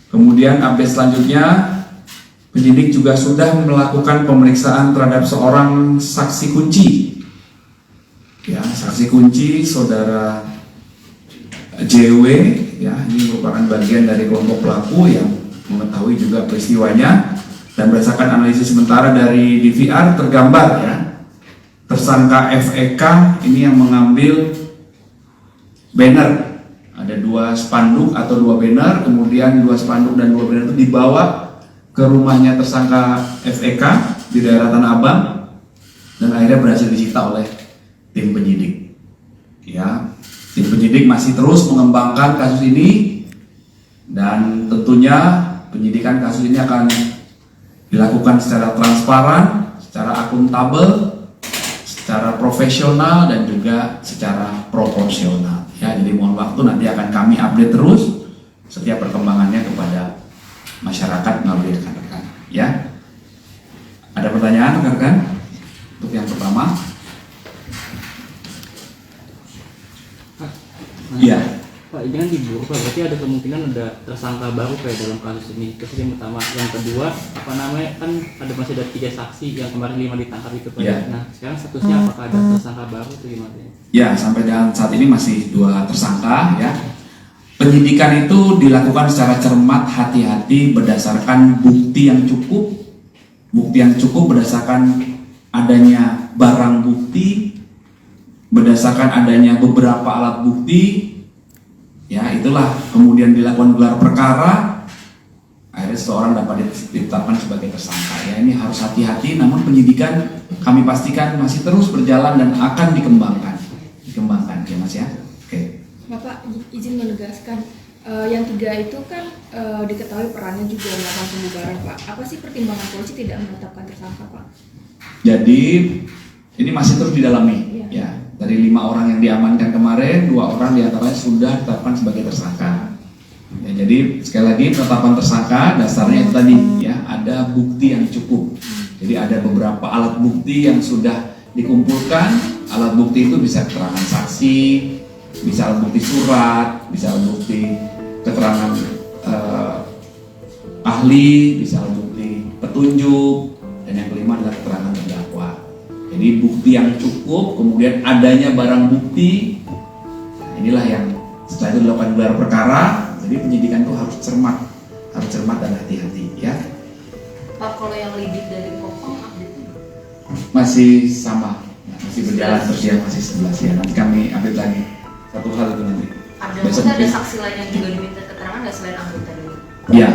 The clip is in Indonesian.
Kemudian update selanjutnya, penyidik juga sudah melakukan pemeriksaan terhadap seorang saksi kunci. Ya, saksi kunci saudara JW, ya, ini merupakan bagian dari kelompok pelaku yang mengetahui juga peristiwanya, dan berdasarkan analisis sementara dari DVR tergambar ya, tersangka FEK ini yang mengambil banner. Ada 2 spanduk atau 2 banner, kemudian 2 spanduk dan 2 banner itu dibawa ke rumahnya tersangka FEK di daerah Tanah Abang, dan akhirnya berhasil disita oleh tim penyidik. Ya, tim penyidik masih terus mengembangkan kasus ini, dan tentunya penyidikan kasus ini akan dilakukan secara transparan, secara akuntabel, secara profesional, dan juga secara proporsional. Ya, jadi mohon waktu, nanti akan kami update terus setiap perkembangannya kepada masyarakat melalui rekan-rekan. Ya, ada pertanyaan rekan-rekan untuk yang pertama? Iya. Pak, ini kan diburu, Pak. Berarti ada kemungkinan ada tersangka baru kayak dalam kasus ini. Terus yang pertama, yang kedua, apa namanya, kan masih ada 3 saksi yang kemarin 5 ditangkap itu, Pak. Ya. Nah, sekarang statusnya apakah ada tersangka baru atau gimana? Ya, sampai dengan saat ini masih 2 tersangka. Ya, penyidikan itu dilakukan secara cermat, hati-hati, berdasarkan bukti yang cukup. Bukti yang cukup berdasarkan adanya barang bukti, berdasarkan adanya beberapa alat bukti. Ya, itulah kemudian dilakukan gelar perkara, akhirnya seseorang dapat ditetapkan sebagai tersangka. Ya, ini harus hati-hati, namun penyidikan kami pastikan masih terus berjalan dan akan dikembangkan ya Mas ya. Oke. Bapak izin menegaskan, yang 3 itu kan diketahui perannya juga melakukan pembubaran, Pak. Apa sih pertimbangan polisi tidak menetapkan tersangka, Pak? Jadi ini masih terus didalami. Iya. Ya, dari 5 orang yang diamankan kemarin, 2 orang diantaranya sudah ditetapkan sebagai tersangka. Ya, jadi sekali lagi, penetapan tersangka dasarnya itu tadi ya, ada bukti yang cukup. Jadi ada beberapa alat bukti yang sudah dikumpulkan. Alat bukti itu bisa keterangan saksi, bisa alat bukti surat, bisa alat bukti keterangan ahli, bisa alat bukti petunjuk, dan yang kelima adalah keterangan terdakwa. Jadi bukti yang cukup, kemudian adanya barang bukti. Nah, inilah yang setelah itu dilakukan gelar perkara. Jadi penyidikan itu harus cermat dan hati-hati ya. Pak, kalau yang lidik dari Kopang update-nya? Masih sama, masih berjalan terus ya, masih 11 ya. Nanti kami update lagi. Satu hal itu nanti. Ada Besok ada mungkin. saksi lain yang juga diminta keterangan nggak selain anggota ini? Ya,